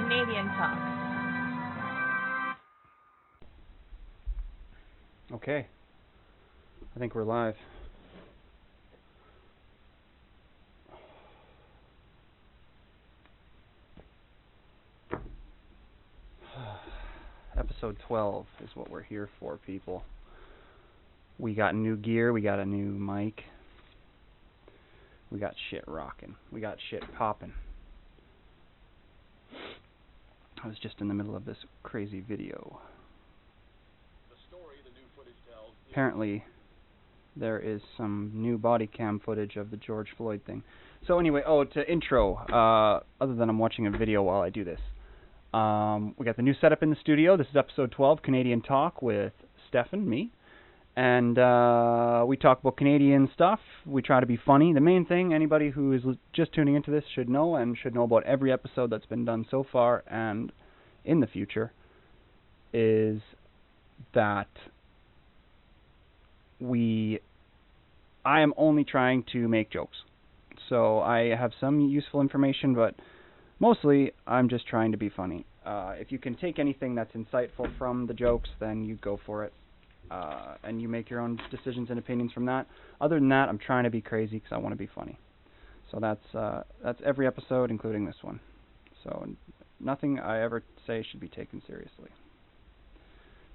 Canadian Talk. Okay. I think we're live. Episode 12 is what we're here for, people. We got new gear, we got a new mic. We got shit rocking. We got shit popping. I was just in the middle of this crazy video. Apparently, there is some new body cam footage of the George Floyd thing. So anyway, to intro, other than I'm watching a video while I do this. We got the new setup in the studio. This is episode 12, Canadian Talk with Stephan, me. And we talk about Canadian stuff. We try to be funny. The main thing anybody who is just tuning into this should know, and should know about every episode that's been done so far and in the future, is that I am only trying to make jokes. So I have some useful information, but mostly I'm just trying to be funny. If you can take anything that's insightful from the jokes, then you go for it. And you make your own decisions and opinions from that. Other than that, I'm trying to be crazy because I want to be funny. So that's every episode, including this one. So nothing I ever say should be taken seriously.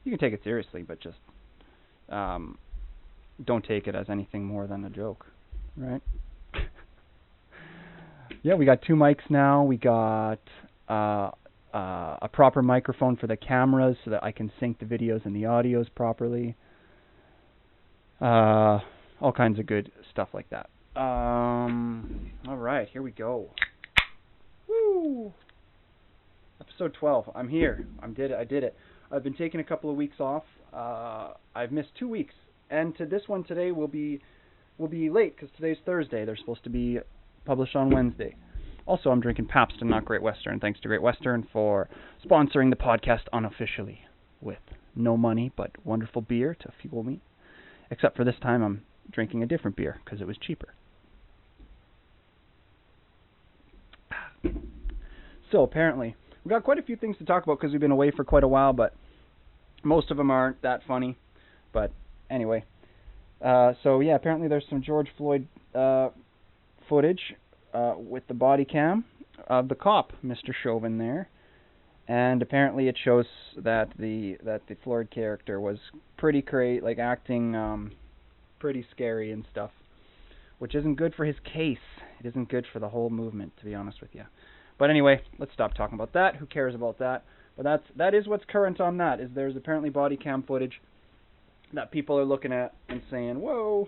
You can take it seriously, but just don't take it as anything more than a joke, right? Yeah, we got two mics now. We got a proper microphone for the cameras so that I can sync the videos and the audios properly. All kinds of good stuff like that. All right, here we go. Woo! Episode 12. I'm here. I did it. I've been taking a couple of weeks off. I've missed 2 weeks, and to this one today will be late because today's Thursday. They're supposed to be published on Wednesday. Also, I'm drinking Pabst and not Great Western. Thanks to Great Western for sponsoring the podcast unofficially with no money but wonderful beer to fuel me. Except for this time, I'm drinking a different beer because it was cheaper. So apparently, we've got quite a few things to talk about because we've been away for quite a while, but most of them aren't that funny. But anyway, so yeah, apparently there's some George Floyd footage with the body cam of the cop, Mr. Chauvin there, and apparently it shows that the Floyd character was pretty acting pretty scary and stuff, which isn't good for his case. It isn't good for the whole movement, to be honest with you. But anyway, let's stop talking about that. Who cares about that? But that is what's current on that. Is there's apparently body cam footage that people are looking at and saying, whoa,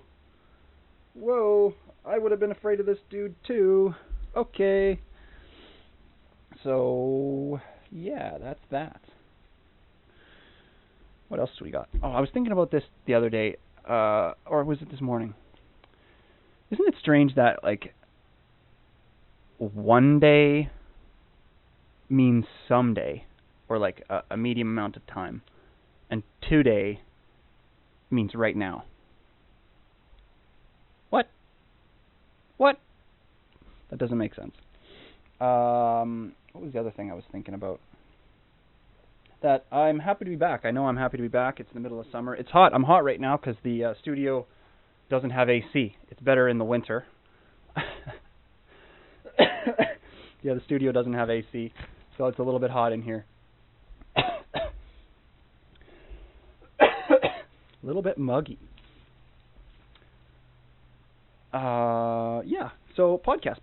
I would have been afraid of this dude too. Okay. So, yeah, that's that. What else do we got? Oh, I was thinking about this the other day, or was it this morning? Isn't it strange that, one day means someday, or a medium amount of time, and 2 day means right now? What? That doesn't make sense. What was the other thing I was thinking about? That I'm happy to be back. I know I'm happy to be back. It's the middle of summer. It's hot. I'm hot right now because the studio doesn't have AC. It's better in the winter. Yeah, the studio doesn't have AC, so it's a little bit hot in here. A little bit muggy. Yeah. So podcast.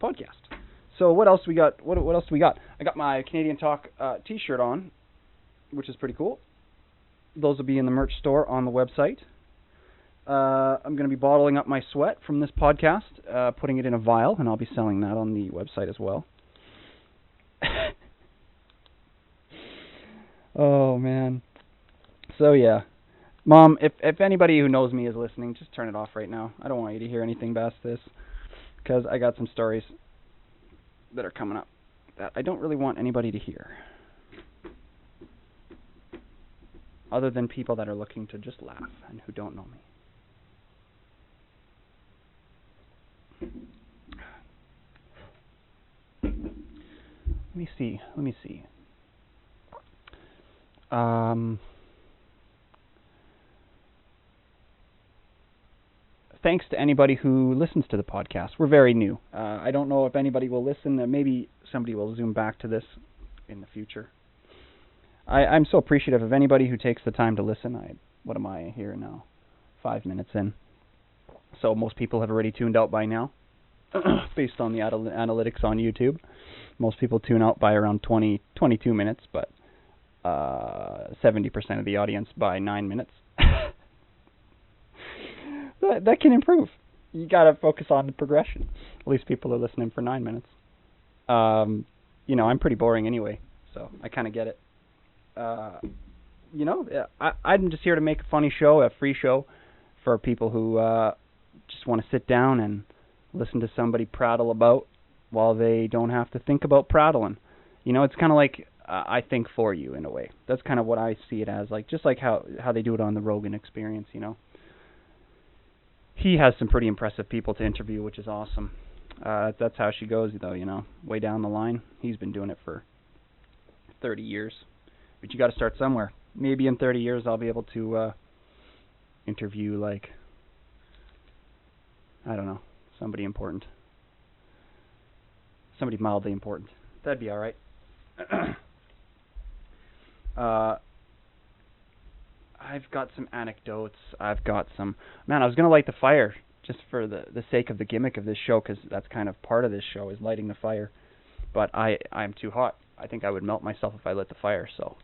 So what else we got? What else do we got? I got my Canadian Talk T-shirt on, which is pretty cool. Those will be in the merch store on the website. I'm going to be bottling up my sweat from this podcast, putting it in a vial, and I'll be selling that on the website as well. Oh man. So yeah. Mom, if anybody who knows me is listening, just turn it off right now. I don't want you to hear anything past this, because I got some stories that are coming up that I don't really want anybody to hear, other than people that are looking to just laugh and who don't know me. Let me see. thanks to anybody who listens to the podcast. We're very new. I don't know if anybody will listen. Maybe somebody will zoom back to this in the future. I'm so appreciative of anybody who takes the time to listen. What am I here now? 5 minutes in. So most people have already tuned out by now, based on the analytics on YouTube. Most people tune out by around 22 minutes, but 70% of the audience by 9 minutes. That can improve. You gotta focus on the progression. At least people are listening for 9 minutes. I'm pretty boring anyway, so I kind of get it. I'm just here to make a funny show, a free show for people who just want to sit down and listen to somebody prattle about while they don't have to think about prattling. It's kind of like I think for you in a way. That's kind of what I see it as, like just like how they do it on the Rogan Experience. He has some pretty impressive people to interview, which is awesome. That's how she goes, though. Way down the line. He's been doing it for 30 years. But you got to start somewhere. Maybe in 30 years I'll be able to interview, like, I don't know, somebody important. Somebody mildly important. That'd be all right. I've got some anecdotes. I've got some... Man, I was going to light the fire just for the sake of the gimmick of this show, because that's kind of part of this show, is lighting the fire. But I'm too hot. I think I would melt myself if I lit the fire, so...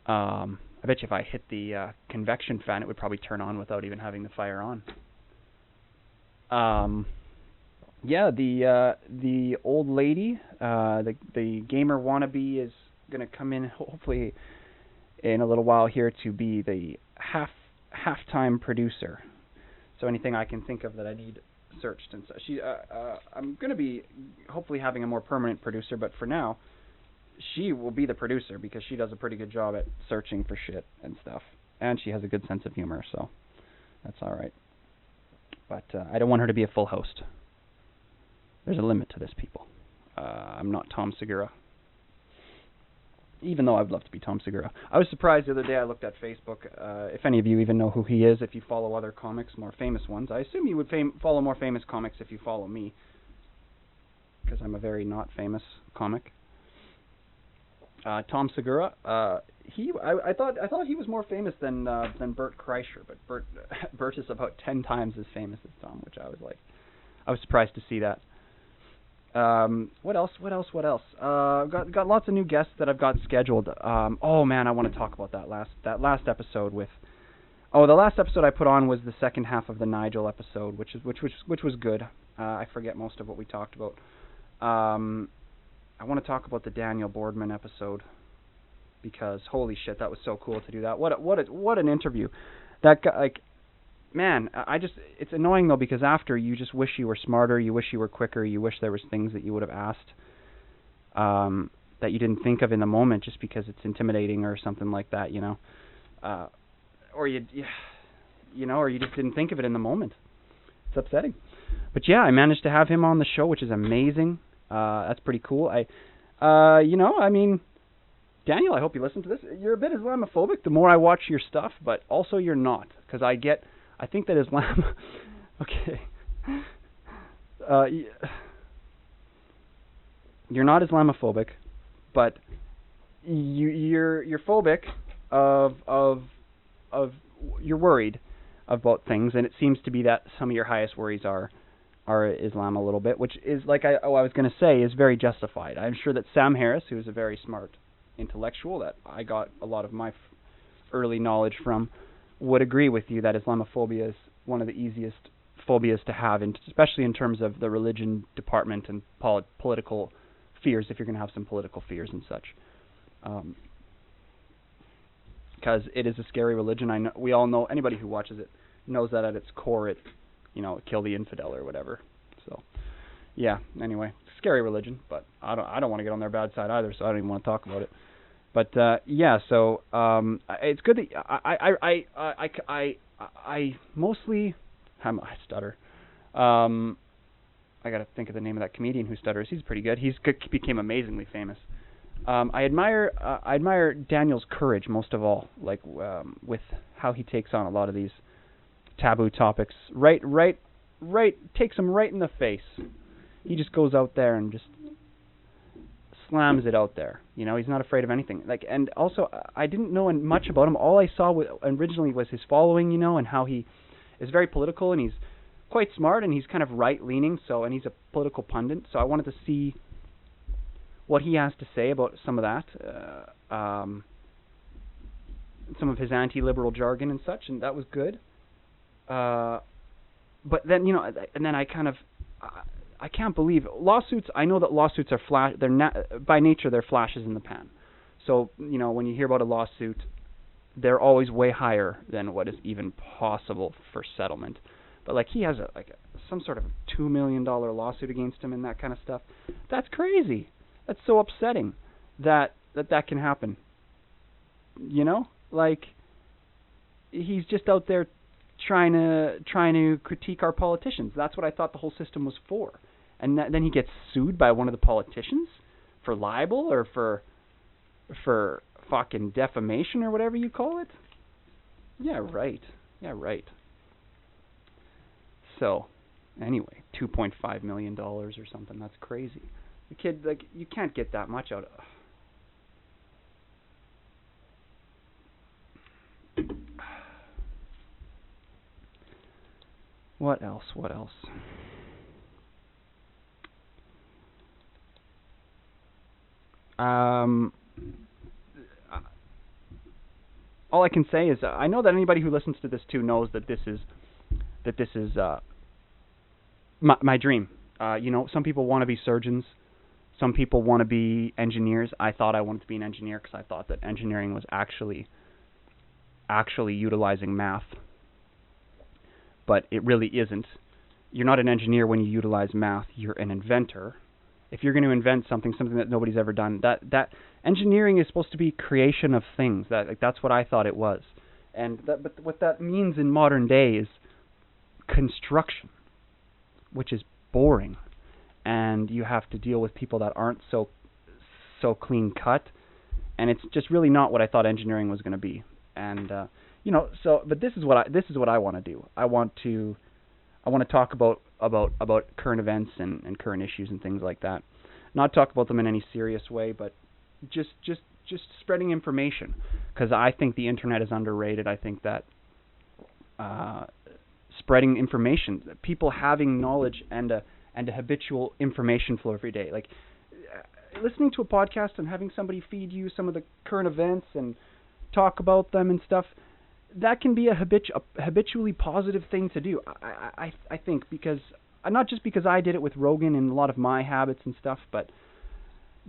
I bet you if I hit the convection fan, it would probably turn on without even having the fire on. The old lady, the gamer wannabe, is going to come in hopefully in a little while here to be the halftime producer. So anything I can think of that I need searched, and I'm going to be hopefully having a more permanent producer, but for now, she will be the producer because she does a pretty good job at searching for shit and stuff, and she has a good sense of humor, so that's all right. But I don't want her to be a full host. There's a limit to this, people. I'm not Tom Segura, even though I'd love to be Tom Segura. I was surprised the other day I looked at Facebook. If any of you even know who he is, if you follow other comics, more famous ones. I assume you would follow more famous comics if you follow me, because I'm a very not famous comic. Tom Segura. I thought he was more famous than Bert Kreischer, but Bert is about 10 times as famous as Tom, which I was surprised to see that. What else? I've got lots of new guests that I've got scheduled. Oh man, I want to talk about that last episode with. Oh, the last episode I put on was the second half of the Nigel episode, which was good. I forget most of what we talked about. I want to talk about the Daniel Boardman episode because holy shit, that was so cool to do that. What an interview. That guy, like, man, it's annoying though because after you just wish you were smarter, you wish you were quicker, you wish there was things that you would have asked that you didn't think of in the moment just because it's intimidating or something like that, or you just didn't think of it in the moment. It's upsetting. But yeah, I managed to have him on the show, which is amazing. That's pretty cool. Daniel, I hope you listen to this. You're a bit Islamophobic the more I watch your stuff, but also you're not, because I think that Islam... Okay. You're not Islamophobic, but you're phobic of you're worried about things, and it seems to be that some of your highest worries are Islam a little bit, which is, like I was going to say, is very justified. I'm sure that Sam Harris, who is a very smart intellectual that I got a lot of my early knowledge from, would agree with you that Islamophobia is one of the easiest phobias to have, and especially in terms of the religion department and political fears, if you're going to have some political fears and such. Because it is a scary religion. I know, we all know, anybody who watches it knows that at its core it kill the infidel or whatever. So, yeah. Anyway, scary religion, but I don't want to get on their bad side either, so I don't even want to talk about it. But yeah, so it's good that I mostly I stutter. I got to think of the name of that comedian who stutters. He's pretty good. He became amazingly famous. I admire Daniel's courage most of all, like with how he takes on a lot of these taboo topics. Right, takes them right in the face. He just goes out there and just slams it out there. He's not afraid of anything. And also, I didn't know much about him. All I saw originally was his following, and how he is very political, and he's quite smart, and he's kind of right-leaning. And he's a political pundit. So I wanted to see what he has to say about some of that, some of his anti-liberal jargon and such, and that was good. But then, and then I can't believe lawsuits. I know that lawsuits are by nature they're flashes in the pan. So when you hear about a lawsuit, they're always way higher than what is even possible for settlement. But he has some sort of $2 million lawsuit against him and that kind of stuff. That's crazy. That's so upsetting that can happen. He's just out there trying to critique our politicians. That's what I thought the whole system was for. And then he gets sued by one of the politicians for libel or for fucking defamation or whatever you call it. Yeah, right. So, anyway, $2.5 million or something. That's crazy. The kid, you can't get that much out of. What else? All I can say is I know that anybody who listens to this too knows that this is my dream. Some people want to be surgeons. Some people want to be engineers. I thought I wanted to be an engineer because I thought that engineering was actually utilizing math. But it really isn't. You're not an engineer when you utilize math. You're an inventor. If you're going to invent something that nobody's ever done, that engineering is supposed to be creation of things. That's what I thought it was. But what that means in modern day is construction, which is boring. And you have to deal with people that aren't so clean cut, and it's just really not what I thought engineering was going to be. And but this is what I want to do. I want to talk about current events and current issues and things like that. Not talk about them in any serious way, but just spreading information, because I think the internet is underrated. I think that spreading information, people having knowledge and a habitual information flow every day, listening to a podcast and having somebody feed you some of the current events and talk about them and stuff, that can be a habitually positive thing to do. I think, because not just because I did it with Rogan and a lot of my habits and stuff, but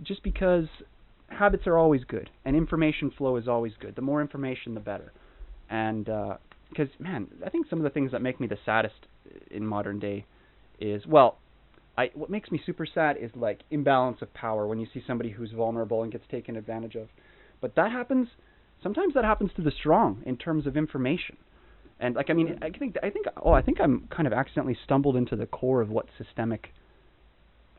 just because habits are always good and information flow is always good. The more information, the better. And because, man, I think some of the things that make me the saddest in modern day is, what makes me super sad is imbalance of power, when you see somebody who's vulnerable and gets taken advantage of. But sometimes that happens to the strong in terms of information. And I think I'm kind of accidentally stumbled into the core of what systemic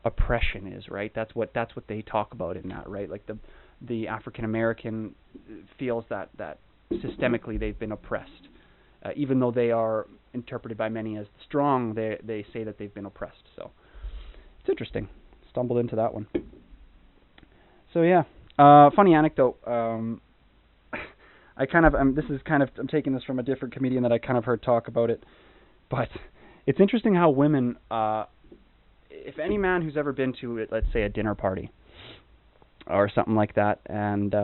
oppression is, right? That's what they talk about in that, right? The African American feels that systemically they've been oppressed. Even though they are interpreted by many as strong, they say that they've been oppressed. So it's interesting. Stumbled into that one. So yeah, funny anecdote. I'm taking this from a different comedian that I kind of heard talk about it, but it's interesting how women, if any man who's ever been to, let's say, a dinner party or something like that, and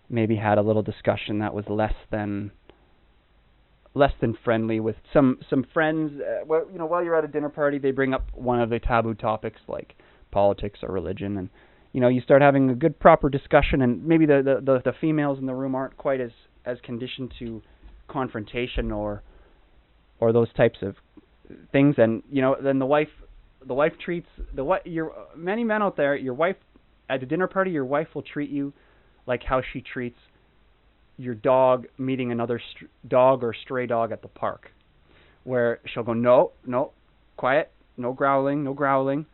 maybe had a little discussion that was less than friendly with some friends, while you're at a dinner party, they bring up one of the taboo topics like politics or religion, and you start having a good proper discussion, and maybe the females in the room aren't quite as conditioned to confrontation or those types of things, and then the wife treats many men out there, your wife at a dinner party, your wife will treat you like how she treats your dog meeting another dog or stray dog at the park, where she'll go, no, quiet, no growling,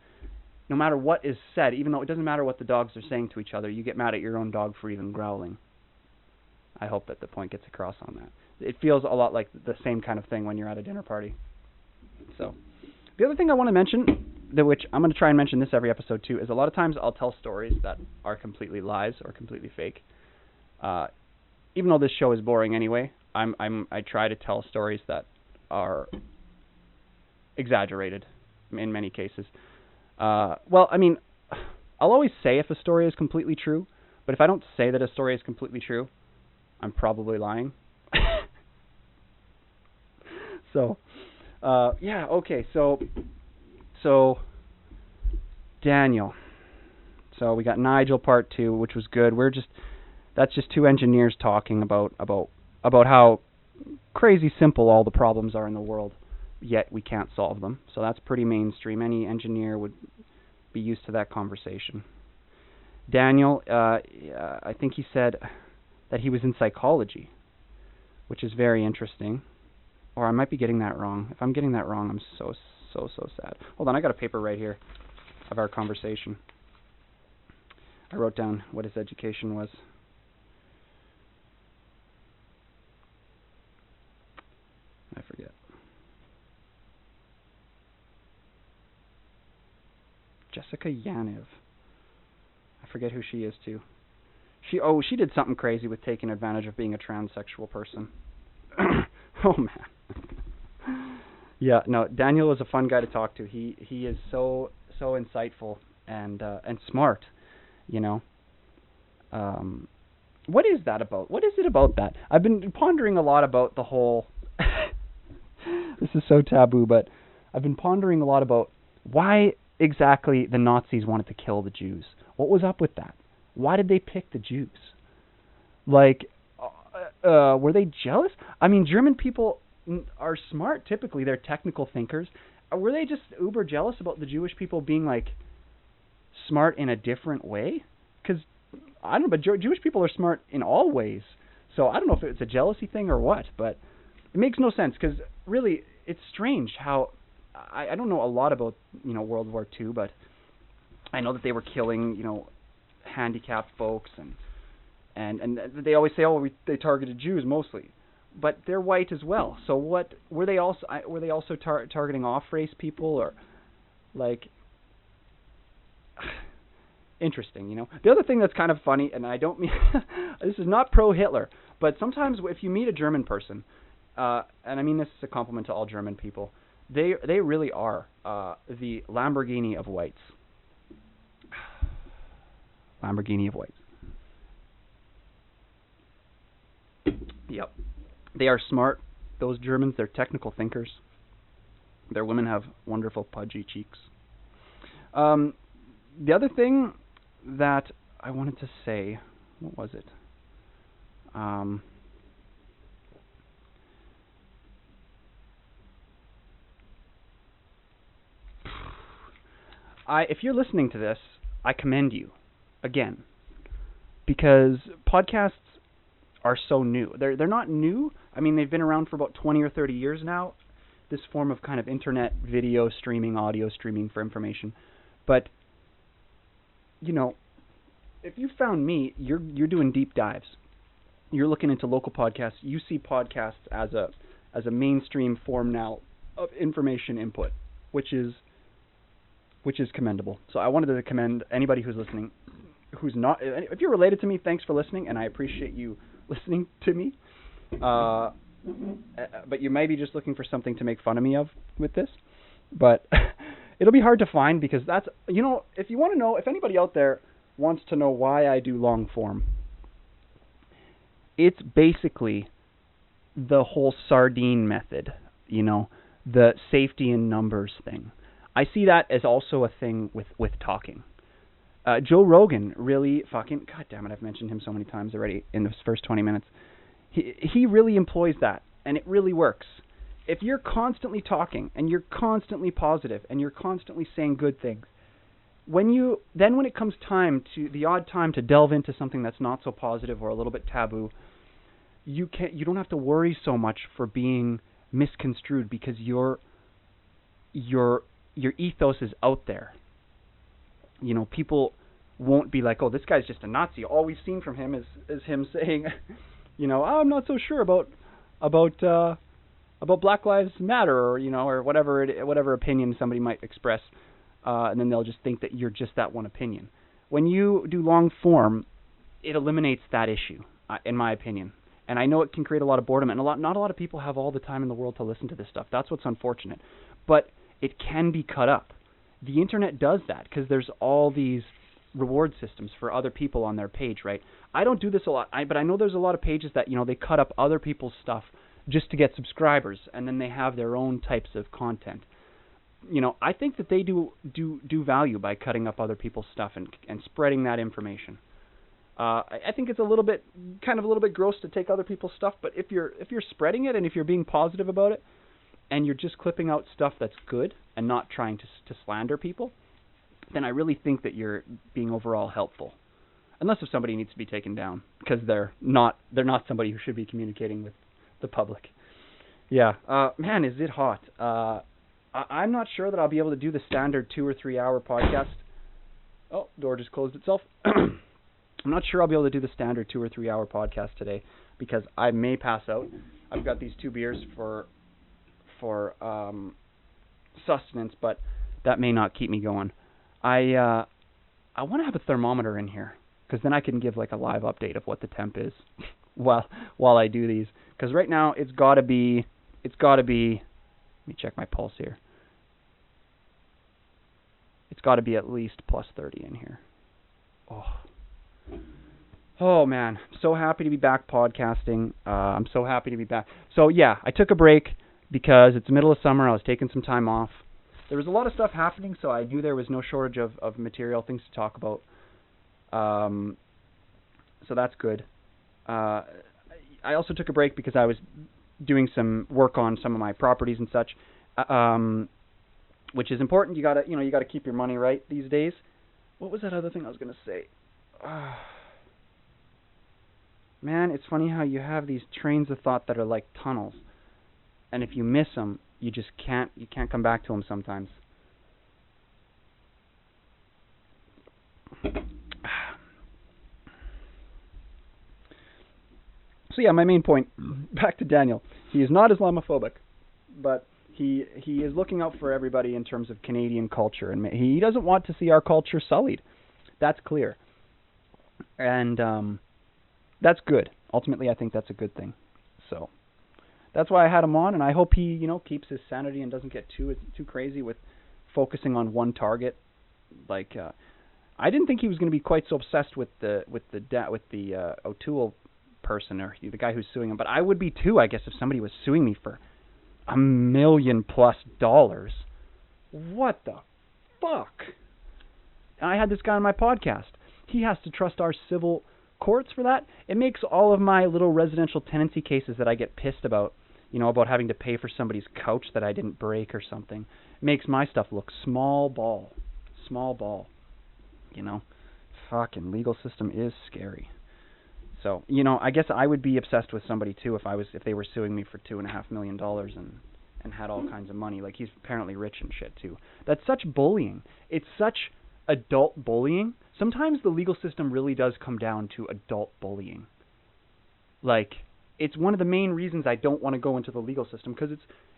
no matter what is said, even though it doesn't matter what the dogs are saying to each other, you get mad at your own dog for even growling. I hope that the point gets across on that. It feels a lot like the same kind of thing when you're at a dinner party. So, the other thing I want to mention, which I'm going to try and mention this every episode too, is a lot of times I'll tell stories that are completely lies or completely fake. Even though this show is boring anyway, I try to tell stories that are exaggerated in many cases. Well, I mean, I'll always say if a story is completely true, but if I don't say that a story is completely true, I'm probably lying. So, yeah, okay, so Daniel. So we got Nigel part 2, which was good. That's just two engineers talking about how crazy simple all the problems are in the world, yet we can't solve them. So that's pretty mainstream. Any engineer would be used to that conversation. Daniel, I think he said that he was in psychology, which is very interesting. Or I might be getting that wrong. If I'm getting that wrong, I'm so sad. Hold on, I got a paper right here of our conversation. I wrote down what his education was. I forget. Jessica Yaniv. I forget who she is too. She did something crazy with taking advantage of being a transsexual person. Oh man. Yeah, no, Daniel is a fun guy to talk to. He is so insightful and smart, you know. What is that about? What is it about that? I've been pondering a lot about the whole this is so taboo, but I've been pondering a lot about why exactly the Nazis wanted to kill the Jews. What was up with that? Why did they pick the Jews? Like, were they jealous? I mean, German people are smart typically. They're technical thinkers. Were they just uber jealous about the Jewish people being, like, smart in a different way? Because, I don't know, but Jewish people are smart in all ways. So I don't know if it's a jealousy thing or what, but it makes no sense because, really, it's strange how... I don't know a lot about, World War II, but I know that they were killing, handicapped folks, and they always say, they targeted Jews mostly, but they're white as well. So what were they also targeting off-race people, or like interesting, The other thing that's kind of funny, and I don't mean this is not pro-Hitler, but sometimes if you meet a German person, and I mean this is a compliment to all German people, they really are the Lamborghini of whites. Lamborghini of whites. Yep. They are smart. Those Germans, they're technical thinkers. Their women have wonderful pudgy cheeks. The other thing that I wanted to say, what was it? If you're listening to this, I commend you, again, because podcasts are so new. They're not new. I mean, they've been around for about 20 or 30 years now, this form of kind of internet video streaming, audio streaming for information. But, if you found me, you're doing deep dives. You're looking into local podcasts. You see podcasts as a mainstream form now of information input, which is commendable. So I wanted to commend anybody who's listening, who's not. If you're related to me, thanks for listening, and I appreciate you listening to me. But you may be just looking for something to make fun of me of with this. But it'll be hard to find because that's, if you want to know, if anybody out there wants to know why I do long form, it's basically the whole sardine method, the safety in numbers thing. I see that as also a thing with talking. Joe Rogan really fucking... God damn it, I've mentioned him so many times already in the first 20 minutes. He really employs that, and it really works. If you're constantly talking, and you're constantly positive, and you're constantly saying good things, when it comes the odd time to delve into something that's not so positive or a little bit taboo, you don't have to worry so much for being misconstrued because your ethos is out there. people won't be like, oh, this guy's just a Nazi. All we've seen from him is him saying, oh, I'm not so sure about Black Lives Matter, or or whatever opinion somebody might express, and then they'll just think that you're just that one opinion. When you do long form, it eliminates that issue, in my opinion. And I know it can create a lot of boredom, and not a lot of people have all the time in the world to listen to this stuff. That's what's unfortunate. But it can be cut up. The internet does that because there's all these reward systems for other people on their page, right? I don't do this a lot, but I know there's a lot of pages that, they cut up other people's stuff just to get subscribers, and then they have their own types of content. I think that they do value by cutting up other people's stuff and spreading that information. I think it's a little bit gross to take other people's stuff, but if you're spreading it and if you're being positive about it, and you're just clipping out stuff that's good and not trying to slander people, then I really think that you're being overall helpful. Unless if somebody needs to be taken down because they're not somebody who should be communicating with the public. Yeah, man, is it hot? I'm not sure that I'll be able to do the standard 2 or 3 hour podcast. Oh, door just closed itself. I'm not sure I'll be able to do the standard 2 or 3 hour podcast today because I may pass out. I've got these 2 beers for sustenance, but that may not keep me going. I want to have a thermometer in here because then I can give like a live update of what the temp is while I do these. Because right now it's got to be. Let me check my pulse here. It's got to be at least plus 30 in here. Oh man, I'm so happy to be back podcasting. I'm so happy to be back. So yeah, I took a break because it's the middle of summer. I was taking some time off. There was a lot of stuff happening, so I knew there was no shortage of material, things to talk about. So that's good. I also took a break because I was doing some work on some of my properties and such, which is important. You gotta keep your money right these days. What was that other thing I was gonna say? Man, it's funny how you have these trains of thought that are like tunnels, and if you miss them, you just can't come back to them sometimes. So yeah, my main point, back to Daniel. He is not Islamophobic, but he is looking out for everybody in terms of Canadian culture, and he doesn't want to see our culture sullied. That's clear. And that's good. Ultimately, I think that's a good thing. So that's why I had him on, and I hope he, keeps his sanity and doesn't get too crazy with focusing on one target. Like, I didn't think he was going to be quite so obsessed with the O'Toole person or the guy who's suing him, but I would be too, I guess, if somebody was suing me for $1 million+. What the fuck? I had this guy on my podcast. He has to trust our civil courts for that. It makes all of my little residential tenancy cases that I get pissed about, about having to pay for somebody's couch that I didn't break or something, makes my stuff look small ball. Fucking legal system is scary. So, I guess I would be obsessed with somebody too if they were suing me for $2.5 million and had all kinds of money. Like, he's apparently rich and shit too. That's such bullying. It's such adult bullying. Sometimes the legal system really does come down to adult bullying. Like, it's one of the main reasons I don't want to go into the legal system, because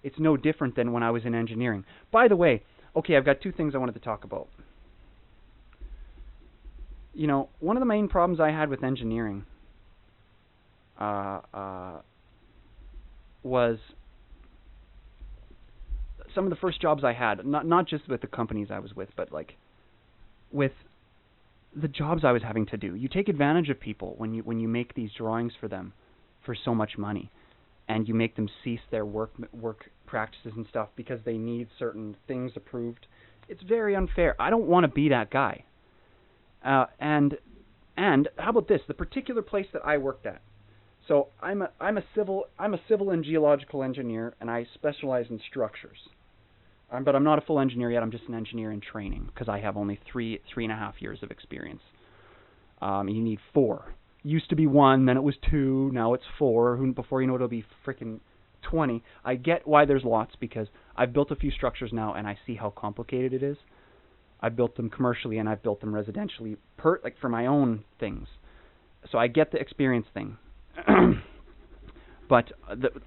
it's no different than when I was in engineering. By the way, okay, I've got 2 things I wanted to talk about. One of the main problems I had with engineering was some of the first jobs I had, not just with the companies I was with, but like with the jobs I was having to do. You take advantage of people when you make these drawings for them for so much money, and you make them cease their work practices and stuff because they need certain things approved. It's very unfair. I don't want to be that guy. And how about this? The particular place that I worked at. So I'm a civil and geological engineer, and I specialize in structures. But I'm not a full engineer yet. I'm just an engineer in training because I have only 3.5 years of experience. You need 4. Used to be 1, then it was 2, now it's 4. Before you know it, it'll be freaking 20. I get why there's lots because I've built a few structures now and I see how complicated it is. I've built them commercially and I've built them residentially, for my own things. So I get the experience thing. But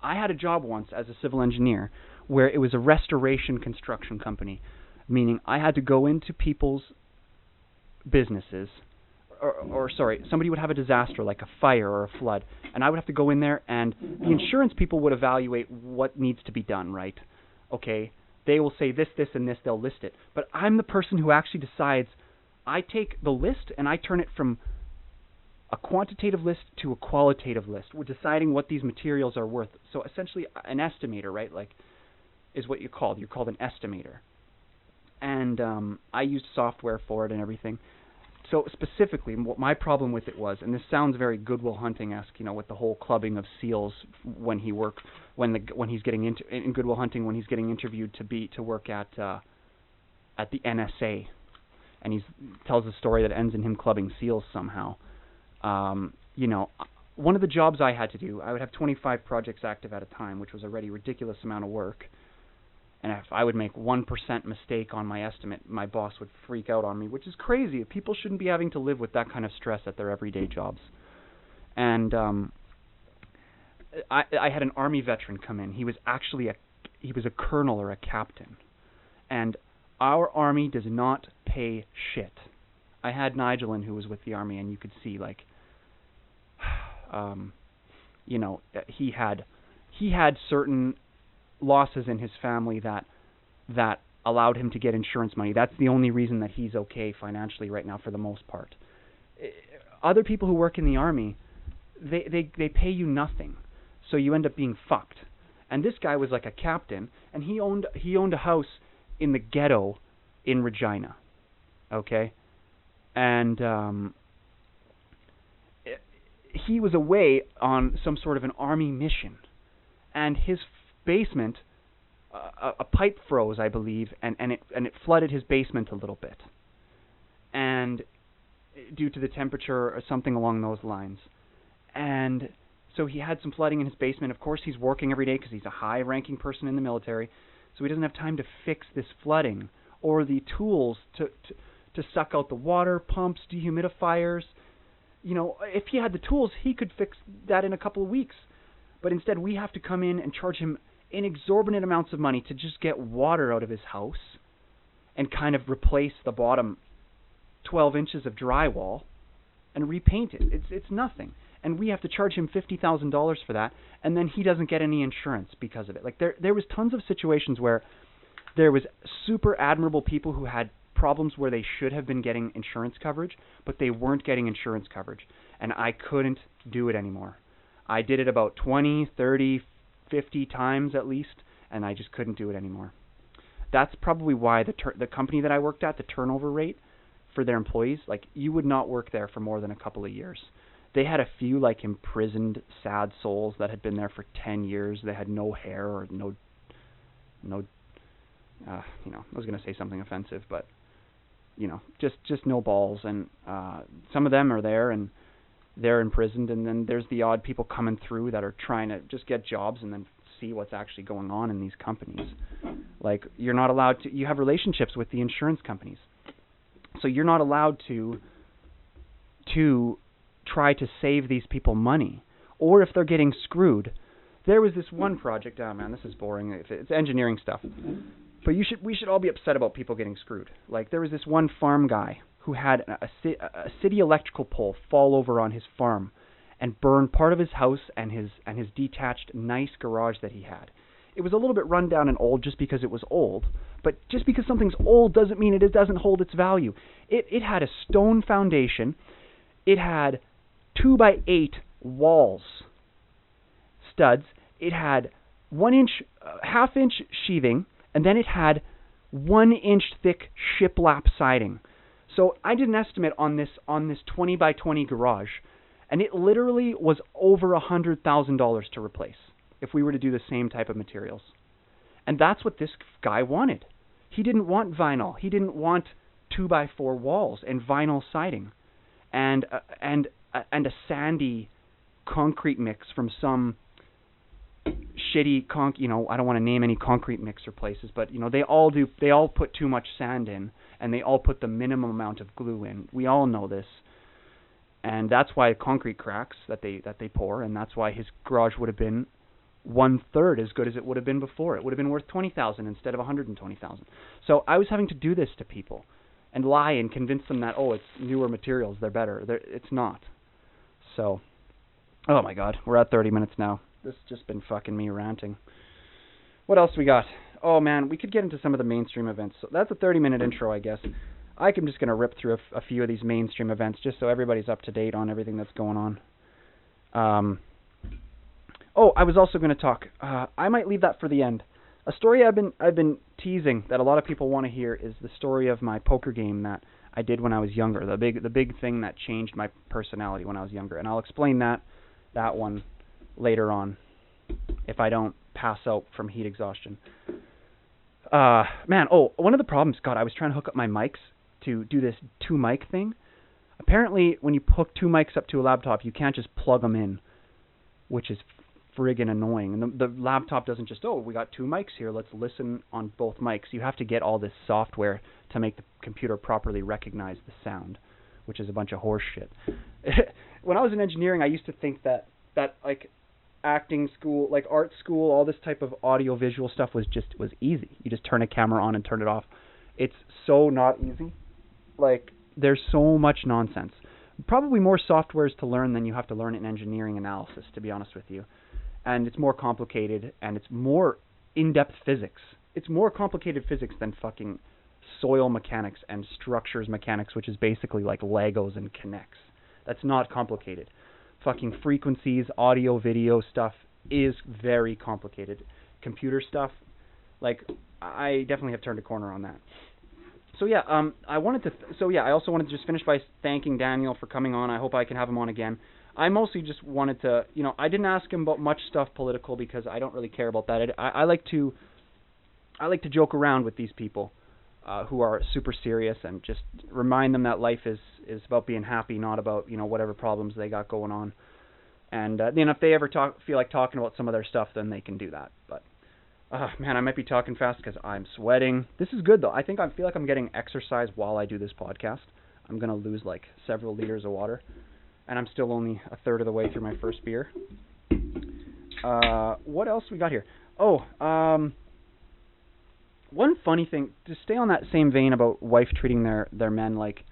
I had a job once as a civil engineer where it was a restoration construction company, meaning I had to go into people's businesses, or somebody would have a disaster like a fire or a flood, and I would have to go in there, and the insurance people would evaluate what needs to be done, right? Okay, they will say this, this, and this, they'll list it. But I'm the person who actually decides. I take the list and I turn it from a quantitative list to a qualitative list. We're deciding what these materials are worth. So essentially an estimator, right, is what you're called. You're called an estimator. And I used software for it and everything. So specifically, what my problem with it was, and this sounds very Good Will Hunting-esque, with the whole clubbing of SEALs when he's getting into in Good Will Hunting, when he's getting interviewed to work at the NSA, and he tells a story that ends in him clubbing SEALs somehow. One of the jobs I had to do, I would have 25 projects active at a time, which was already a ridiculous amount of work. And if I would make 1% mistake on my estimate, my boss would freak out on me, which is crazy. People shouldn't be having to live with that kind of stress at their everyday jobs. And I had an Army veteran come in. He was a colonel or a captain. And our Army does not pay shit. I had Nigel in who was with the Army, and you could see, he had certain losses in his family that allowed him to get insurance money. That's the only reason that he's okay financially right now for the most part. Other people who work in the Army, they pay you nothing, so you end up being fucked. And this guy was like a captain, and he owned a house in the ghetto in Regina, okay? And he was away on some sort of an Army mission, and his basement, a pipe froze, I believe, and it flooded his basement a little bit, and due to the temperature or something along those lines. And so he had some flooding in his basement. Of course, he's working every day because he's a high-ranking person in the military, so he doesn't have time to fix this flooding or the tools to suck out the water, pumps, dehumidifiers. If he had the tools, he could fix that in a couple of weeks. But instead, we have to come in and charge him exorbitant amounts of money to just get water out of his house and kind of replace the bottom 12 inches of drywall and repaint it. It's nothing. And we have to charge him $50,000 for that, and then he doesn't get any insurance because of it. There was tons of situations where there was super admirable people who had problems where they should have been getting insurance coverage, but they weren't getting insurance coverage, and I couldn't do it anymore. I did it about 20, 30, 50 times at least, and I just couldn't do it anymore. That's probably why the company that I worked at, the turnover rate for their employees, you would not work there for more than a couple of years. They had a few imprisoned sad souls that had been there for 10 years. They had no hair or no I was going to say something offensive, but just no balls, and some of them are there and they're imprisoned, and then there's the odd people coming through that are trying to just get jobs and then see what's actually going on in these companies. You're not allowed to, you have relationships with the insurance companies, so you're not allowed to try to save these people money, or if they're getting screwed. There was this one project, oh man, this is boring, it's engineering stuff, but we should all be upset about people getting screwed. There was this one farm guy who had a city electrical pole fall over on his farm and burn part of his house and his detached nice garage that he had. It was a little bit run down and old just because it was old, but just because something's old doesn't mean it doesn't hold its value. It had a stone foundation. It had 2x8 walls, studs. It had 1 inch, half-inch sheathing, and then it had 1 inch thick shiplap siding. So I did an estimate on this 20 by 20 garage, and it literally was over $100,000 to replace if we were to do the same type of materials. And that's what this guy wanted. He didn't want vinyl. He didn't want 2x4 walls and vinyl siding, and a sandy concrete mix from some shitty I don't want to name any concrete mixer places, but they all put too much sand in, and they all put the minimum amount of glue in. We all know this. And that's why concrete cracks that they pour, and that's why his garage would have been 1/3 as good as it would have been before. It would have been worth $20,000 instead of $120,000. So I was having to do this to people and lie and convince them that it's newer materials, they're better. It's not. So, oh my God, we're at 30 minutes now. This has just been fucking me ranting. What else we got? Oh man, we could get into some of the mainstream events. So that's a 30-minute intro, I guess. I'm just going to rip through a few of these mainstream events just so everybody's up to date on everything that's going on. I was also going to talk. I might leave that for the end. A story I've been teasing that a lot of people want to hear is the story of my poker game that I did when I was younger. The big thing that changed my personality when I was younger, and I'll explain that one later on if I don't pass out from heat exhaustion. One of the problems, God, I was trying to hook up my mics to do this 2-mic thing. Apparently, when you hook 2 mics up to a laptop, you can't just plug them in, which is friggin' annoying. And the laptop doesn't just, we got 2 mics here, let's listen on both mics. You have to get all this software to make the computer properly recognize the sound, which is a bunch of horse shit. When I was in engineering, I used to think that like acting school, like art school, all this type of audio visual stuff was easy. You just turn a camera on and turn it off. It's so not easy. Like, there's so much nonsense. Probably more softwares to learn than you have to learn in engineering analysis, to be honest with you. And it's more complicated, and it's more in-depth physics. It's more complicated physics than fucking soil mechanics and structures mechanics, which is basically like Legos and Kinects. That's not complicated. Fucking frequencies, audio, video stuff is very complicated. Computer stuff, like, I definitely have turned a corner on that. So yeah, I also wanted to just finish by thanking Daniel for coming on. I hope I can have him on again. I mostly just wanted to, I didn't ask him about much stuff political because I don't really care about that. I like to joke around with these people who are super serious and just remind them that life is about being happy, not about whatever problems they got going on. And if they ever feel like talking about some of their stuff, then they can do that. But man, I might be talking fast because I'm sweating. This is good though. I feel like I'm getting exercise while I do this podcast. I'm gonna lose like several liters of water, and I'm still only a third of the way through my first beer. What else we got here? One funny thing, to stay on that same vein about wife treating their men like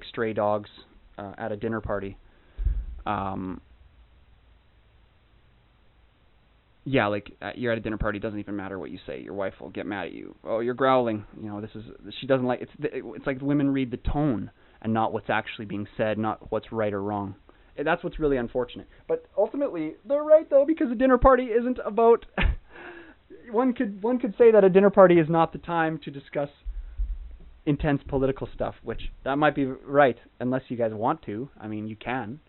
stray dogs at a dinner party. Yeah, like you're at a dinner party, it doesn't even matter what you say. Your wife will get mad at you. Oh, you're growling. She doesn't like it's like women read the tone and not what's actually being said, not what's right or wrong. And that's what's really unfortunate. But ultimately, they're right though, because a dinner party isn't about one could say that a dinner party is not the time to discuss intense political stuff, which that might be right, unless you guys want to. I mean, you can.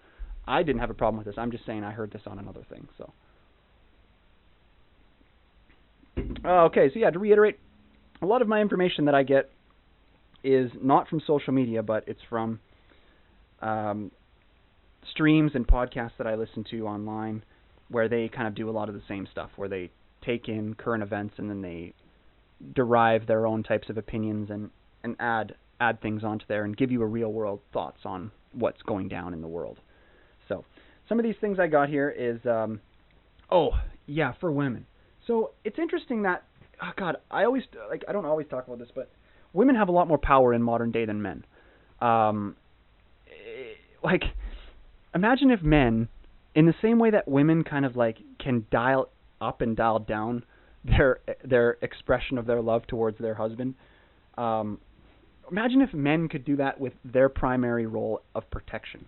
I didn't have a problem with this. I'm just saying I heard this on another thing, so. Okay, so yeah, to reiterate, a lot of my information that I get is not from social media, but it's from streams and podcasts that I listen to online, where they kind of do a lot of the same stuff, where they take in current events and then they derive their own types of opinions and add things onto there and give you a real world thoughts on what's going down in the world. So some of these things I got here is, for women. So it's interesting that, I don't always talk about this, but women have a lot more power in modern day than men. Imagine if men, in the same way that women kind of like can dial up and dial down their expression of their love towards their husband, imagine if men could do that with their primary role of protection.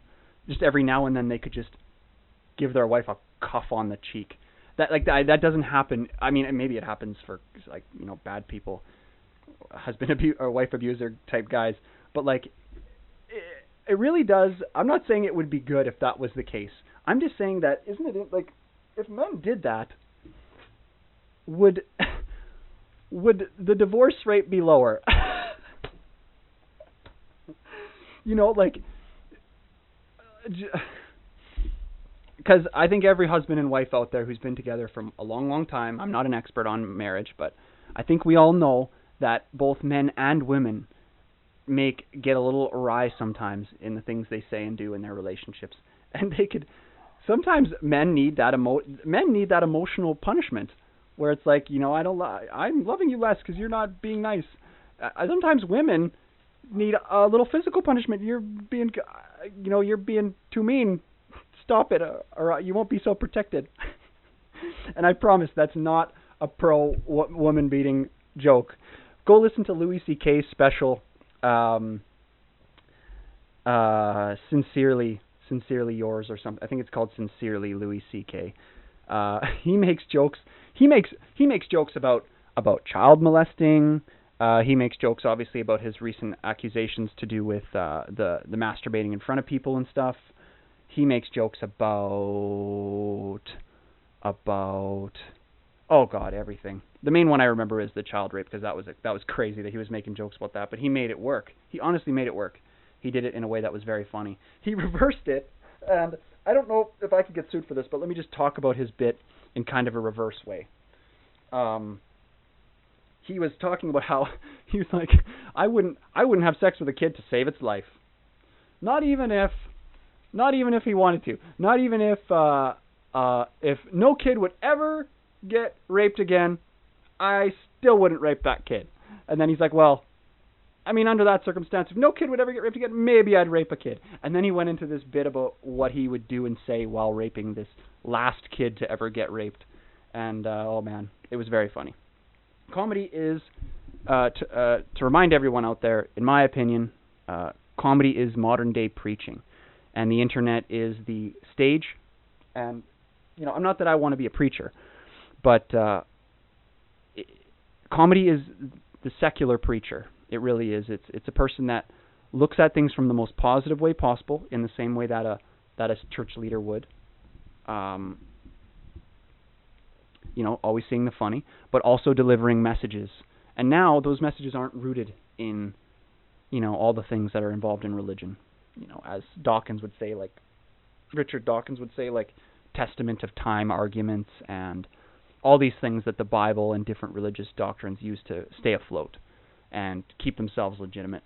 Just every now and then they could just give their wife a cuff on the cheek. That doesn't happen. I mean, maybe it happens for bad people, husband or wife abuser type guys, but it really does. I'm not saying it would be good if that was the case. I'm just saying that, isn't it like, if men did that, would the divorce rate be lower? because I think every husband and wife out there who's been together for a long, long time, I'm not an expert on marriage, but I think we all know that both men and women get a little awry sometimes in the things they say and do in their relationships, and sometimes men need that emotional punishment, where it's like, I'm loving you less because you're not being nice. Sometimes women need a little physical punishment. You're being too mean. Stop it, or you won't be so protected. And I promise that's not a woman beating joke. Go listen to Louis C.K.'s special, Sincerely Yours or something. I think it's called Sincerely Louis C.K. He makes jokes. He makes jokes about child molesting. He makes jokes, obviously, about his recent accusations to do with the masturbating in front of people and stuff. He makes jokes about oh god, everything. The main one I remember is the child rape, because that was crazy that he was making jokes about that, but he made it work. He honestly made it work. He did it in a way that was very funny. He reversed it, and I don't know if I could get sued for this, but let me just talk about his bit in kind of a reverse way. He was talking about how he was like, I wouldn't have sex with a kid to save its life. Not even if he wanted to. Not even if no kid would ever get raped again, I still wouldn't rape that kid. And then he's like, well, I mean, under that circumstance, if no kid would ever get raped again, maybe I'd rape a kid. And then he went into this bit about what he would do and say while raping this last kid to ever get raped. And, oh man, it was very funny. Comedy is, to remind everyone out there, in my opinion, comedy is modern day preaching. And the internet is the stage. And, I'm not that I want to be a preacher, but comedy is the secular preacher. It really is. It's a person that looks at things from the most positive way possible, in the same way that a church leader would. Always seeing the funny, but also delivering messages. And now those messages aren't rooted in, all the things that are involved in religion. As Richard Dawkins would say, like testament of time arguments and all these things that the Bible and different religious doctrines use to stay afloat and keep themselves legitimate,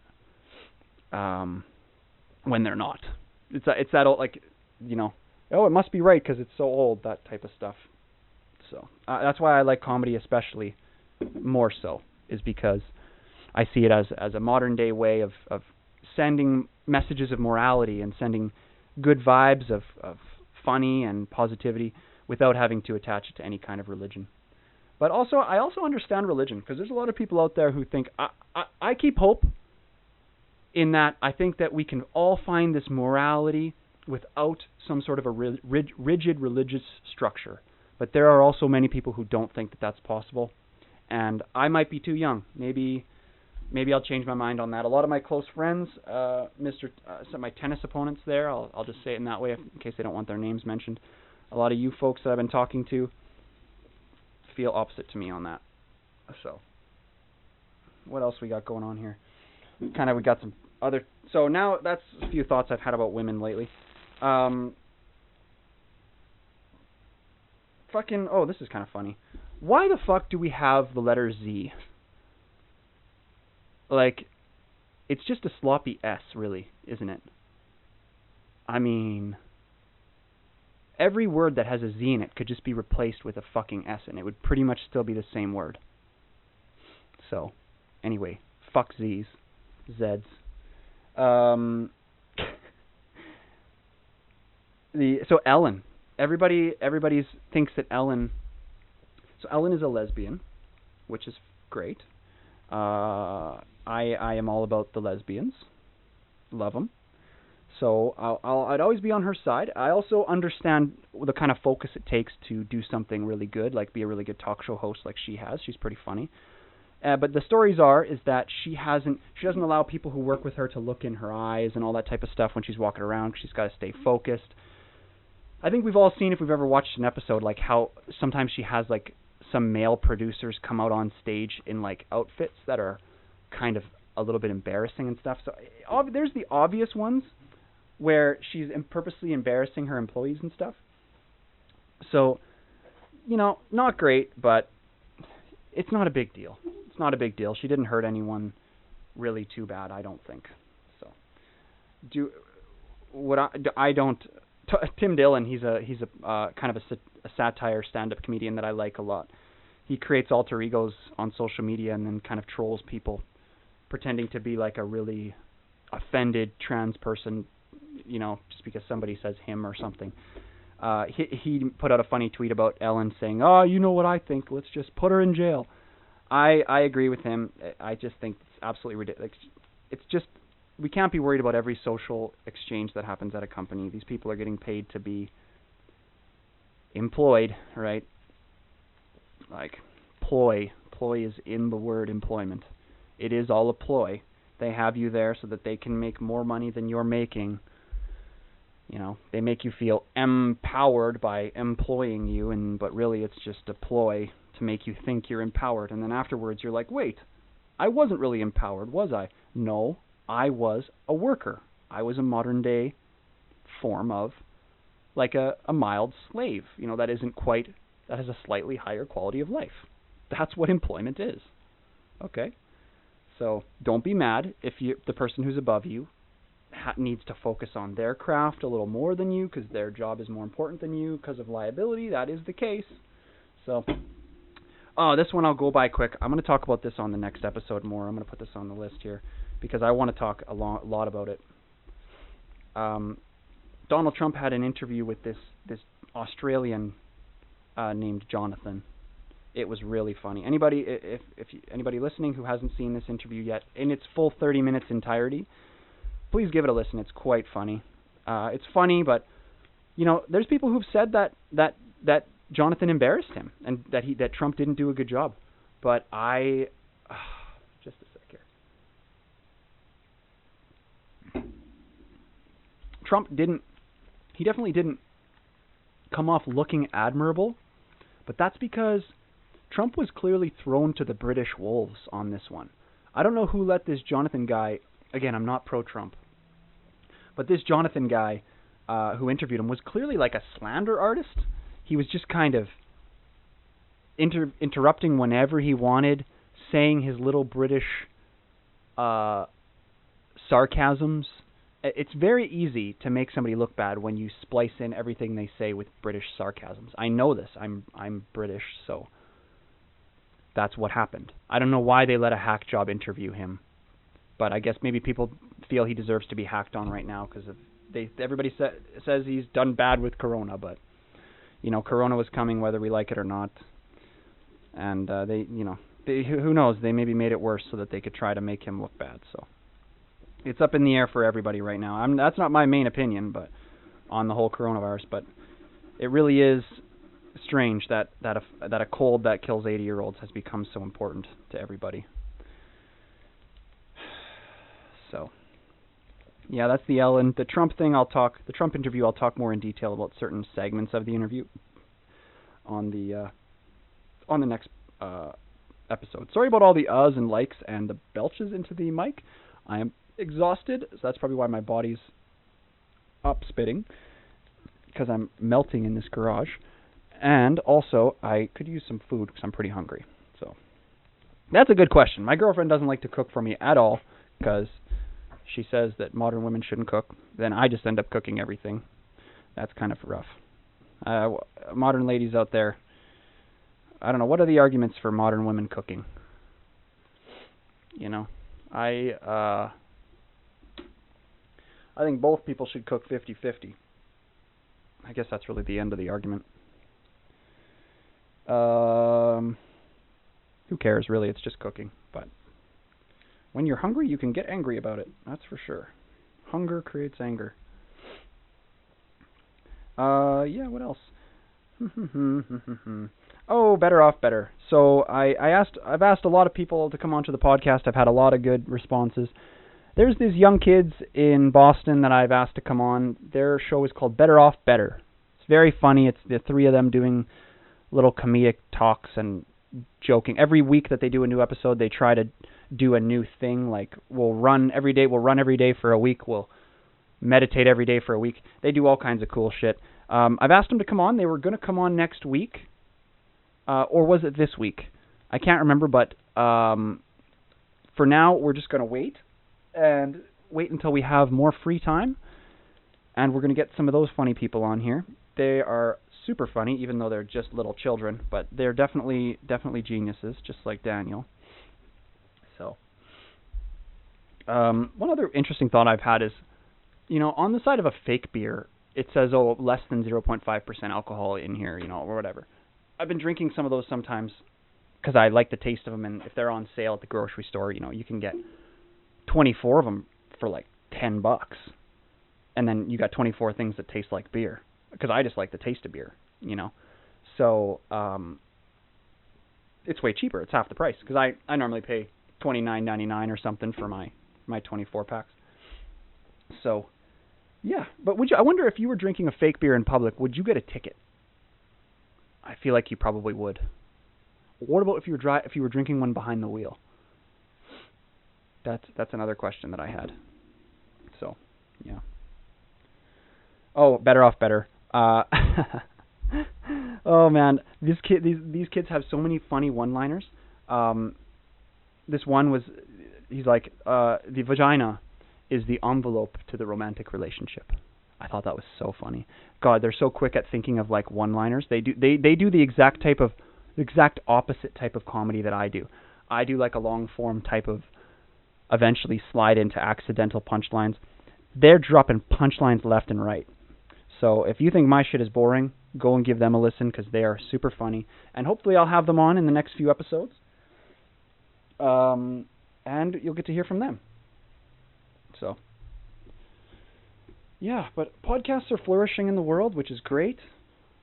when they're not. It's that old, it must be right because it's so old, that type of stuff. So that's why I like comedy especially more so, is because I see it as a modern day way of sending messages of morality and sending good vibes of funny and positivity without having to attach it to any kind of religion. But also, I also understand religion, because there's a lot of people out there who think, I keep hope in that I think that we can all find this morality without some sort of a rigid religious structure. But there are also many people who don't think that that's possible. And I might be too young. Maybe I'll change my mind on that. A lot of my close friends, some of my tennis opponents there, I'll just say it in that way in case they don't want their names mentioned. A lot of you folks that I've been talking to feel opposite to me on that. So, what else we got going on here? We got some other... So now that's a few thoughts I've had about women lately. This is kind of funny. Why the fuck do we have the letter Z? It's just a sloppy S, really, isn't it? I mean, every word that has a Z in it could just be replaced with a fucking S, and it would pretty much still be the same word. So, anyway, fuck Zs. Zs. So Ellen. Everybody thinks that Ellen... So Ellen is a lesbian, which is great. I am all about the lesbians. Love them. So I'd always be on her side. I also understand the kind of focus it takes to do something really good, like be a really good talk show host like she has. She's pretty funny. But the stories is that she doesn't allow people who work with her to look in her eyes and all that type of stuff when she's walking around. She's got to stay focused. I think we've all seen, if we've ever watched an episode, like how sometimes she has like some male producers come out on stage in like outfits that are kind of a little bit embarrassing and stuff. So there's the obvious ones where she's purposely embarrassing her employees and stuff. So, not great, but it's not a big deal. It's not a big deal. She didn't hurt anyone really too bad, I don't think. So, Tim Dillon, he's a kind of a satire stand-up comedian that I like a lot. He creates alter egos on social media and then kind of trolls people, pretending to be like a really offended trans person, just because somebody says him or something. He put out a funny tweet about Ellen saying, "Oh, you know what I think? Let's just put her in jail." I agree with him. I just think it's absolutely ridiculous. It's just, we can't be worried about every social exchange that happens at a company. These people are getting paid to be employed, right? Like, ploy is in the word employment. It is all a ploy. They have you there so that they can make more money than you're making. They make you feel empowered by employing you, but really it's just a ploy to make you think you're empowered. And then afterwards you're like, wait, I wasn't really empowered, was I? No, I was a worker. I was a modern day form of like a mild slave, that has a slightly higher quality of life. That's what employment is. Okay? So don't be mad if the person who's above you needs to focus on their craft a little more than you because their job is more important than you because of liability. That is the case. So, this one I'll go by quick. I'm going to talk about this on the next episode more. I'm going to put this on the list here because I want to talk a lot about it. Donald Trump had an interview with this Australian named Jonathan. It was really funny. Anybody listening who hasn't seen this interview yet, in its full 30 minutes entirety, please give it a listen. It's quite funny. It's funny, but there's people who've said that Jonathan embarrassed him and that Trump didn't do a good job. But just a sec here. Trump definitely didn't come off looking admirable, but that's because Trump was clearly thrown to the British wolves on this one. I don't know who let this Jonathan guy, again, I'm not pro-Trump, but this Jonathan guy who interviewed him was clearly like a slander artist. He was just kind of interrupting whenever he wanted, saying his little British sarcasms. It's very easy to make somebody look bad when you splice in everything they say with British sarcasms. I know this. I'm British, so that's what happened. I don't know why they let a hack job interview him, but I guess maybe people feel he deserves to be hacked on right now because everybody says he's done bad with Corona, but Corona was coming whether we like it or not, and who knows? They maybe made it worse so that they could try to make him look bad. So it's up in the air for everybody right now. That's not my main opinion, but on the whole coronavirus, but it really is strange that a cold that kills 80-year-olds has become so important to everybody. So, yeah, that's the Ellen. The Trump thing, the Trump interview, I'll talk more in detail about certain segments of the interview on the next episode. Sorry about all the uhs and likes and the belches into the mic. I am exhausted, so that's probably why my body's up spitting, because I'm melting in this garage. And also, I could use some food because I'm pretty hungry. So, that's a good question. My girlfriend doesn't like to cook for me at all because she says that modern women shouldn't cook. Then I just end up cooking everything. That's kind of rough. Modern ladies out there, I don't know, what are the arguments for modern women cooking? I think both people should cook 50-50. I guess that's really the end of the argument. Who cares, really? It's just cooking. But when you're hungry, you can get angry about it. That's for sure. Hunger creates anger. Yeah, what else? Oh, better off better. So I've asked a lot of people to come onto the podcast. I've had a lot of good responses. There's these young kids in Boston that I've asked to come on. Their show is called Better Off Better. It's very funny. It's the three of them doing little comedic talks and joking. Every week that they do a new episode, they try to do a new thing. Like, we'll run every day for a week. We'll meditate every day for a week. They do all kinds of cool shit. I've asked them to come on. They were going to come on next week, or was it this week? I can't remember, but for now, we're just going to wait until we have more free time, and we're going to get some of those funny people on here. They are super funny, even though they're just little children, but they're definitely geniuses, just like Daniel. So, one other interesting thought I've had is, on the side of a fake beer, it says, less than 0.5% alcohol in here, or whatever. I've been drinking some of those sometimes because I like the taste of them, and if they're on sale at the grocery store, you can get 24 of them for like $10, and then you got 24 things that taste like beer, because I just like the taste of beer, So, it's way cheaper. It's half the price, because I normally pay $29.99 or something for my 24 packs. So, yeah. But I wonder if you were drinking a fake beer in public, would you get a ticket? I feel like you probably would. What about if you were drinking one behind the wheel? That's another question that I had. So, yeah. Oh, better. Oh man, these kids have so many funny one-liners. This one was, he's like, the vagina is the envelope to the romantic relationship. I thought that was so funny. God, they're so quick at thinking of like one-liners. They do the exact opposite type of comedy that I do. I do like a long-form type of eventually slide into accidental punchlines. They're dropping punchlines left and right. So if you think my shit is boring, go and give them a listen, because they are super funny. And hopefully I'll have them on in the next few episodes. And you'll get to hear from them. So, yeah, but podcasts are flourishing in the world, which is great.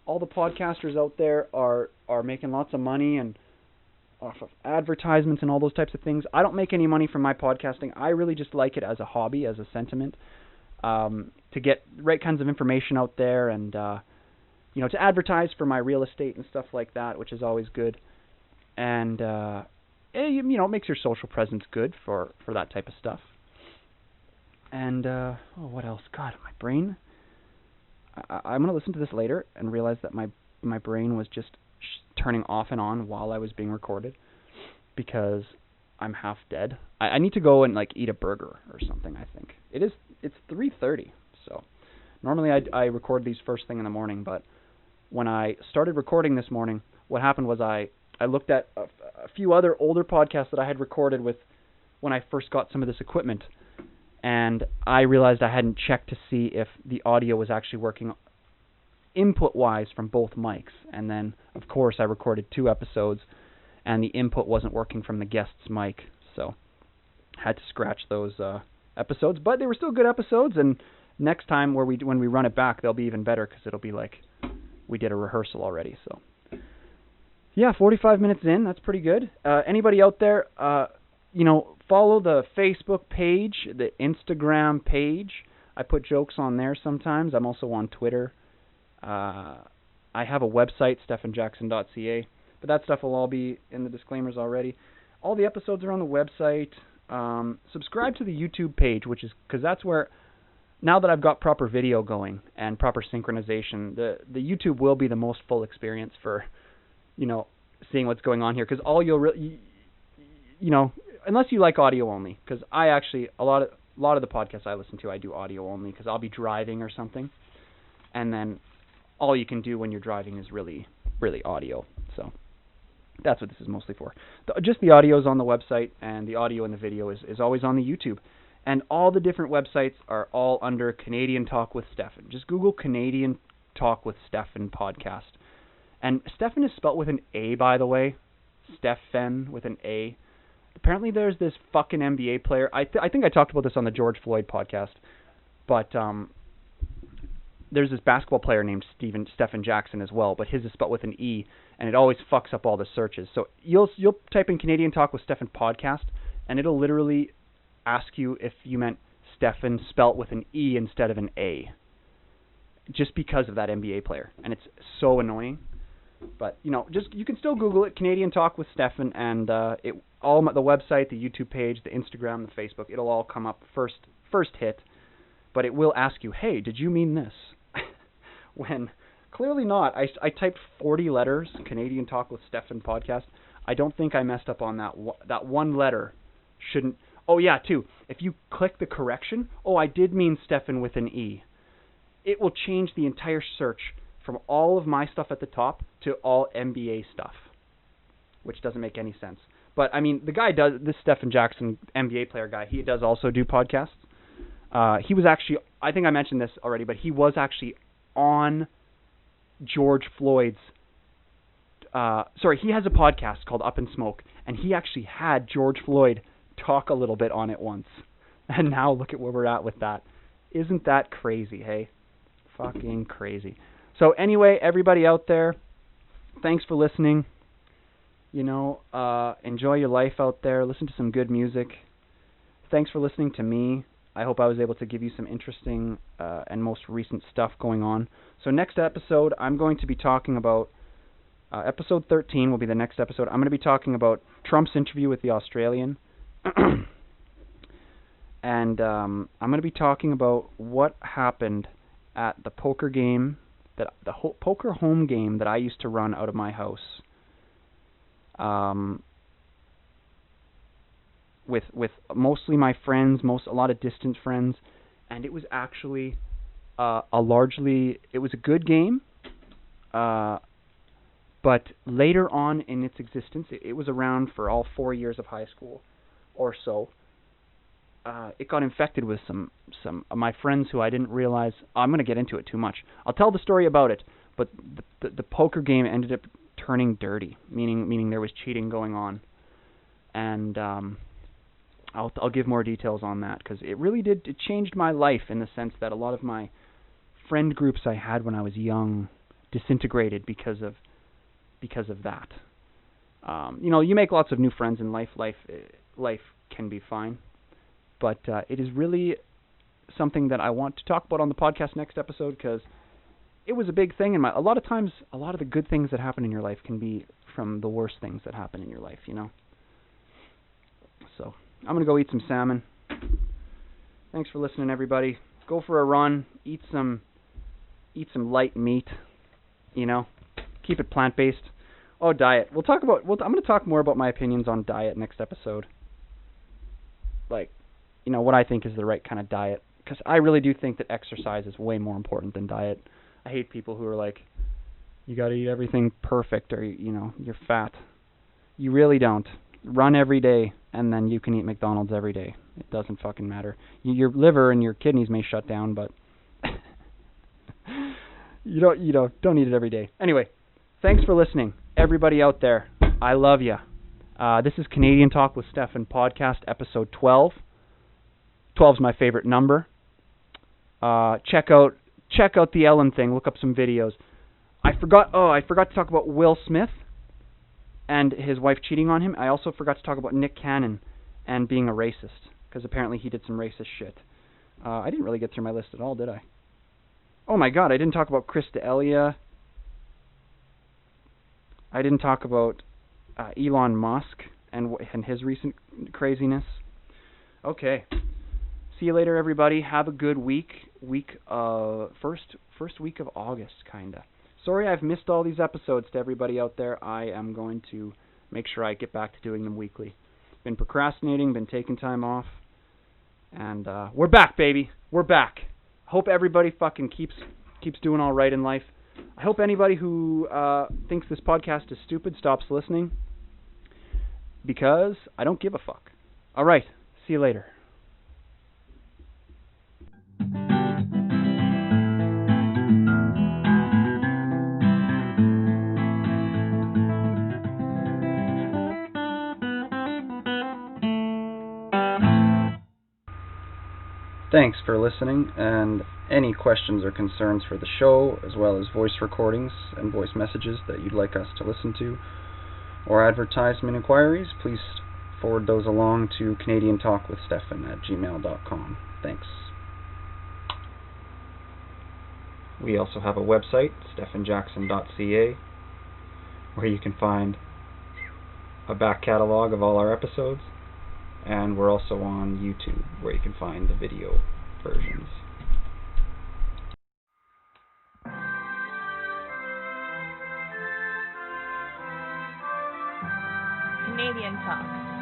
All the podcasters out there are making lots of money and off of advertisements and all those types of things. I don't make any money from my podcasting. I really just like it as a hobby, as a sentiment, to get the right kinds of information out there, and to advertise for my real estate and stuff like that, which is always good. And it makes your social presence good for that type of stuff. And what else? God, my brain. I'm going to listen to this later and realize that my brain was just turning off and on while I was being recorded, because I'm half dead. I need to go and eat a burger or something, I think. It's 3:30, so normally I record these first thing in the morning, but when I started recording this morning, what happened was I looked at a few other older podcasts that I had recorded with when I first got some of this equipment, and I realized I hadn't checked to see if the audio was actually working input-wise from both mics. And then, of course, I recorded 2 episodes, and the input wasn't working from the guest's mic, so I had to scratch those episodes. But they were still good episodes, and next time when we run it back, they'll be even better, because it'll be like we did a rehearsal already. So, yeah, 45 minutes in, that's pretty good. Anybody out there, follow the Facebook page, the Instagram page. I put jokes on there sometimes. I'm also on Twitter. I have a website, stephanjackson.ca, but that stuff will all be in the disclaimers already. All the episodes are on the website. Subscribe to the YouTube page, because that's where, now that I've got proper video going and proper synchronization, the YouTube will be the most full experience for, seeing what's going on here, because all you'll really, unless you like audio only, because I actually, a lot of the podcasts I listen to, I do audio only, because I'll be driving or something, and then all you can do when you're driving is really, really audio. So that's what this is mostly for. Just the audio is on the website, and the audio and the video is always on the YouTube. And all the different websites are all under Canadian Talk with Stephan. Just Google Canadian Talk with Stephan podcast. And Stephan is spelt with an A, by the way. Stephan with an A. Apparently there's this fucking NBA player. I think I talked about this on the George Floyd podcast. But there's this basketball player named Stephan Jackson as well, but his is spelled with an E, and it always fucks up all the searches. So you'll type in Canadian Talk with Stephan podcast, and it'll literally ask you if you meant Stephan spelt with an E instead of an A, just because of that NBA player, and it's so annoying. But you can still Google it, Canadian Talk with Stephan, and the website, the YouTube page, the Instagram, the Facebook, it'll all come up first hit. But it will ask you, hey, did you mean this? when clearly not. I typed 40 letters, Canadian Talk with Stephan podcast. I don't think I messed up on that one letter. Shouldn't. Oh yeah, too. If you click the correction, I did mean Stephan with an E. It will change the entire search from all of my stuff at the top to all NBA stuff, which doesn't make any sense. But I mean, the guy does, this Stephan Jackson, NBA player guy, he does also do podcasts. He was actually, I think I mentioned this already, but he was actually on George Floyd's, he has a podcast called Up in Smoke, and he actually had George Floyd talk a little bit on it once. And now look at where we're at with that. Isn't that crazy, hey? Fucking crazy. So anyway, everybody out there, thanks for listening. Enjoy your life out there. Listen to some good music. Thanks for listening to me. I hope I was able to give you some interesting and most recent stuff going on. So next episode, I'm going to be talking about, episode 13 will be the next episode. I'm going to be talking about Trump's interview with the Australian. And I'm going to be talking about what happened at the poker game, the poker home game that I used to run out of my house. With mostly my friends, a lot of distant friends, and it was actually it was a good game, but later on in its existence, it was around for all 4 years of high school or so. It got infected with some of my friends who I didn't realize. I'm going to get into it too much. I'll tell the story about it, but the poker game ended up turning dirty, meaning there was cheating going on, and I'll give more details on that, because it really did. It changed my life in the sense that a lot of my friend groups I had when I was young disintegrated because of that. You make lots of new friends in life. Life can be fine, but it is really something that I want to talk about on the podcast next episode, because it was a big thing in my. A lot of times, a lot of the good things that happen in your life can be from the worst things that happen in your life. So I'm gonna go eat some salmon. Thanks for listening, everybody. Go for a run. Eat some light meat. Keep it plant-based. Oh, diet. I'm gonna talk more about my opinions on diet next episode. What I think is the right kind of diet, because I really do think that exercise is way more important than diet. I hate people who are like, you got to eat everything perfect, or you're fat. You really don't. Run every day, and then you can eat McDonald's every day. It doesn't fucking matter. Your liver and your kidneys may shut down, but you don't eat it every day. Anyway, thanks for listening, everybody out there. I love you. This is Canadian Talk with Stephan podcast, episode 12. 12 is my favorite number. Check out the Ellen thing. Look up some videos. I forgot to talk about Will Smith and his wife cheating on him. I also forgot to talk about Nick Cannon and being a racist, because apparently he did some racist shit. I didn't really get through my list at all, did I? Oh my god, I didn't talk about Chris D'Elia. I didn't talk about Elon Musk and his recent craziness. Okay. See you later, everybody. Have a good week. First week of August, kinda. Sorry I've missed all these episodes to everybody out there. I am going to make sure I get back to doing them weekly. Been procrastinating, been taking time off, and we're back, baby. We're back. Hope everybody fucking keeps doing all right in life. I hope anybody who thinks this podcast is stupid stops listening, because I don't give a fuck. All right. See you later. Thanks for listening, and any questions or concerns for the show, as well as voice recordings and voice messages that you'd like us to listen to, or advertisement inquiries, please forward those along to CanadianTalkWithStephan@gmail.com. Thanks. We also have a website, stephanjackson.ca, where you can find a back catalog of all our episodes. And we're also on YouTube, where you can find the video versions. Canadian talk.